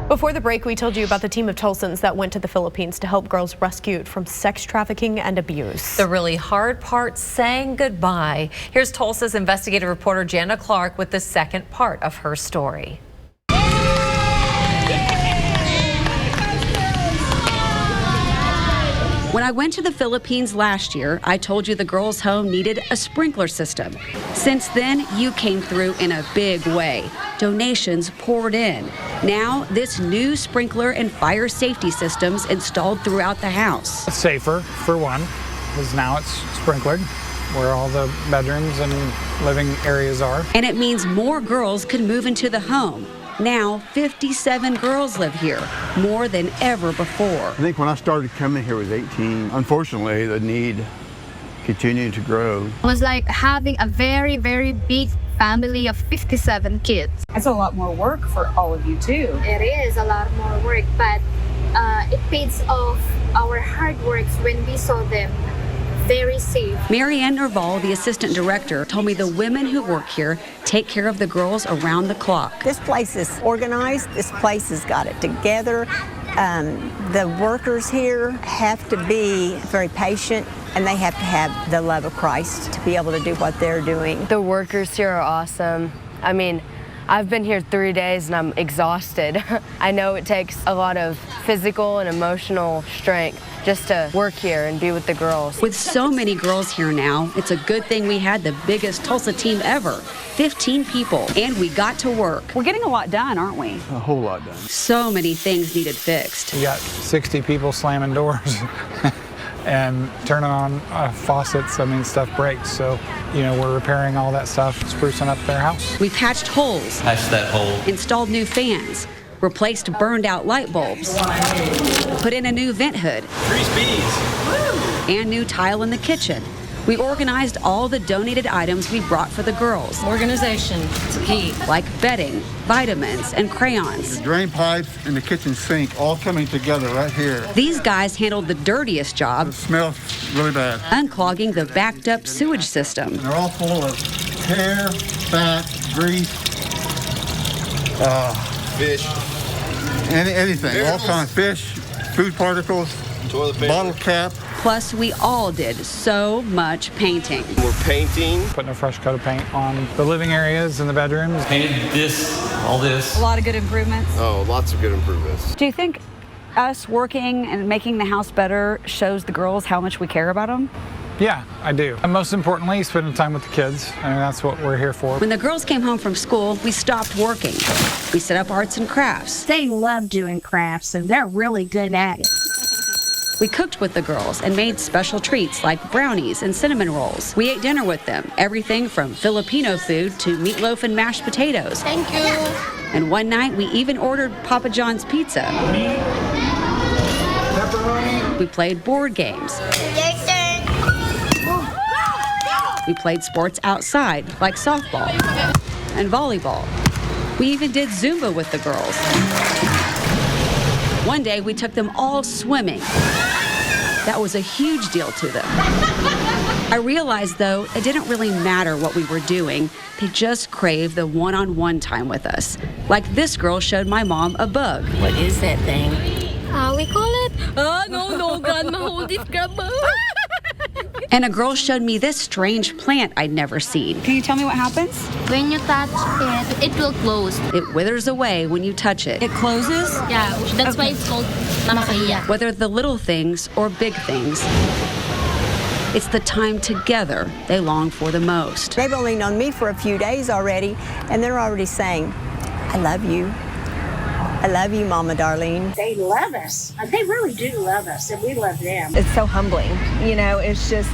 Before the break, we told you about the team of Tulsans that went to the Philippines to help girls rescued from sex trafficking and abuse. The really hard part, saying goodbye. Here's Tulsa's investigative reporter Jana Clark with the second part of her story. When I went to the Philippines last year, I told you the girls' home needed a sprinkler system. Since then, you came through in a big way. Donations poured in. Now, this new sprinkler and fire safety system's installed throughout the house. It's safer, for one, because now it's sprinklered where all the bedrooms and living areas are. And it means more girls can move into the home. Now, 57 girls live here, more than ever before. I think when I started coming here was 18. Unfortunately, the need continued to grow. It was like having a very, very big family of 57 kids. It's a lot more work for all of you too. It is a lot more work, but it pays off our hard works when we saw them very safe. Marianne Nerval, the assistant director, told me the women who work here take care of the girls around the clock. This place is organized. This place has got it together. The workers here have to be very patient, and they have to have the love of Christ to be able to do what they're doing. The workers here are awesome. I mean, I've been here 3 days and I'm exhausted. I know it takes a lot of physical and emotional strength just to work here and be with the girls. With so many girls here now, it's a good thing we had the biggest Tulsa team ever. 15 people, and we got to work. We're getting a lot done, aren't we? A whole lot done. So many things needed fixed. You got 60 people slamming doors and turning on faucets. I mean, stuff breaks. So, we're repairing all that stuff, sprucing up their house. We patched holes. Patched that hole. Installed new fans. Replaced burned out light bulbs. Put in a new vent hood. 3 speeds. And new tile in the kitchen. We organized all the donated items we brought for the girls. Organization is key. Like bedding, vitamins, and crayons. The drain pipes and the kitchen sink all coming together right here. These guys handled the dirtiest job. It smells really bad. Unclogging the backed up sewage system. And they're all full of hair, fat, grease, Fish. anything. All kinds of fish, food particles, Toilet paper. bottle cap. Plus, we all did so much painting. We're painting. Putting a fresh coat of paint on the living areas and the bedrooms. Painted this, all this. A lot of good improvements. Oh, lots of good improvements. Do you think us working and making the house better shows the girls how much we care about them? Yeah, I do. And most importantly, spending time with the kids. I mean, that's what we're here for. When the girls came home from school, we stopped working. We set up arts and crafts. They love doing crafts, and they're really good at it. We cooked with the girls and made special treats like brownies and cinnamon rolls. We ate dinner with them, everything from Filipino food to meatloaf and mashed potatoes. Thank you. And one night, we even ordered Papa John's pizza. Pepperoni. We played board games. We played sports outside, like softball and volleyball. We even did Zumba with the girls. One day, we took them all swimming. That was a huge deal to them. I realized, though, it didn't really matter what we were doing. They just craved the one-on-one time with us. Like this girl showed my mom a bug. What is that thing? We call it. No, grandma, hold it, grandma. And a girl showed me this strange plant I'd never seen. Can you tell me what happens? When you touch it, it will close. It withers away when you touch it. It closes? Yeah, that's why it's called namakahiya. Whether the little things or big things, it's the time together they long for the most. They've only known me for a few days already, and they're already saying, I love you. I love you, Mama Darlene. They love us. They really do love us, and we love them. It's so humbling. It's just,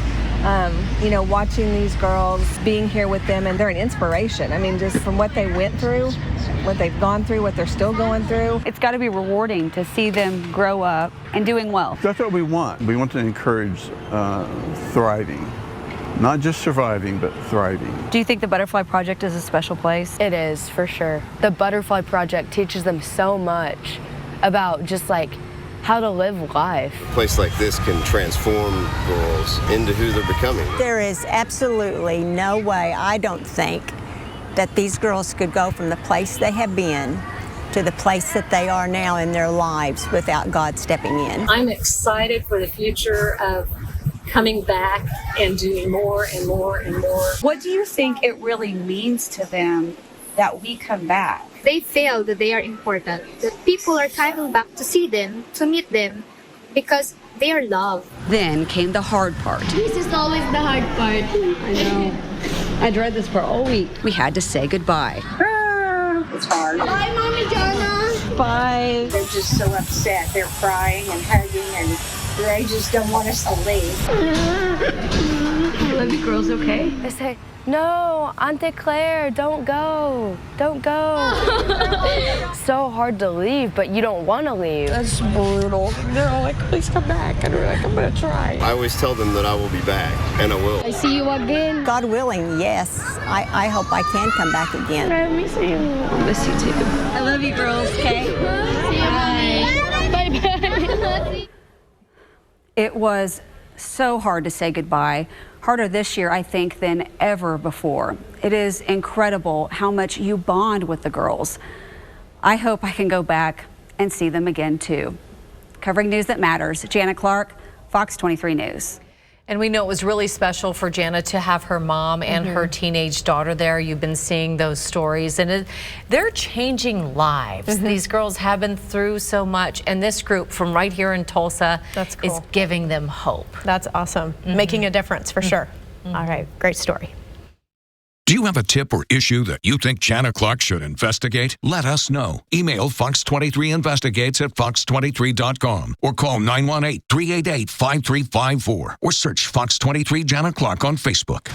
watching these girls, being here with them, and they're an inspiration. I mean, just from what they went through, what they've gone through, what they're still going through. It's got to be rewarding to see them grow up and doing well. That's what we want. We want to encourage thriving. Not just surviving, but thriving. Do you think the Butterfly Project is a special place? It is, for sure. The Butterfly Project teaches them so much about just how to live life. A place like this can transform girls into who they're becoming. There is absolutely no way, I don't think, that these girls could go from the place they have been to the place that they are now in their lives without God stepping in. I'm excited for the future of coming back and doing more and more and more. What do you think it really means to them that we come back? They feel that they are important, that people are coming back to see them, to meet them, because they are loved. Then came the hard part. This is always the hard part. I know. I dread this for all week. We had to say goodbye. It's hard. Bye, Mommy Jana. Bye. They're just so upset. They're crying and hugging, and they just don't want us to leave. I love you girls, okay? They say, no, Auntie Claire, don't go. Don't go. So hard to leave, but you don't want to leave. That's brutal. They're all like, please come back. And we're like, I'm going to try. I always tell them that I will be back, and I will. I see you again. God willing, yes. I hope I can come back again. I miss you. I miss you too. I love you girls, okay? Bye. It was so hard to say goodbye. Harder this year, I think, than ever before. It is incredible how much you bond with the girls. I hope I can go back and see them again, too. Covering news that matters, Jana Clark, Fox 23 News. And we know it was really special for Jana to have her mom and her teenage daughter there. You've been seeing those stories, and they're changing lives. These girls have been through so much, and this group from right here in Tulsa is giving them hope. That's awesome. Making a difference for sure. All right, great story. Do you have a tip or issue that you think Jana Clark should investigate? Let us know. Email FOX23 Investigates at fox23.com or call 918-388-5354 or search Fox 23 Jana Clark on Facebook.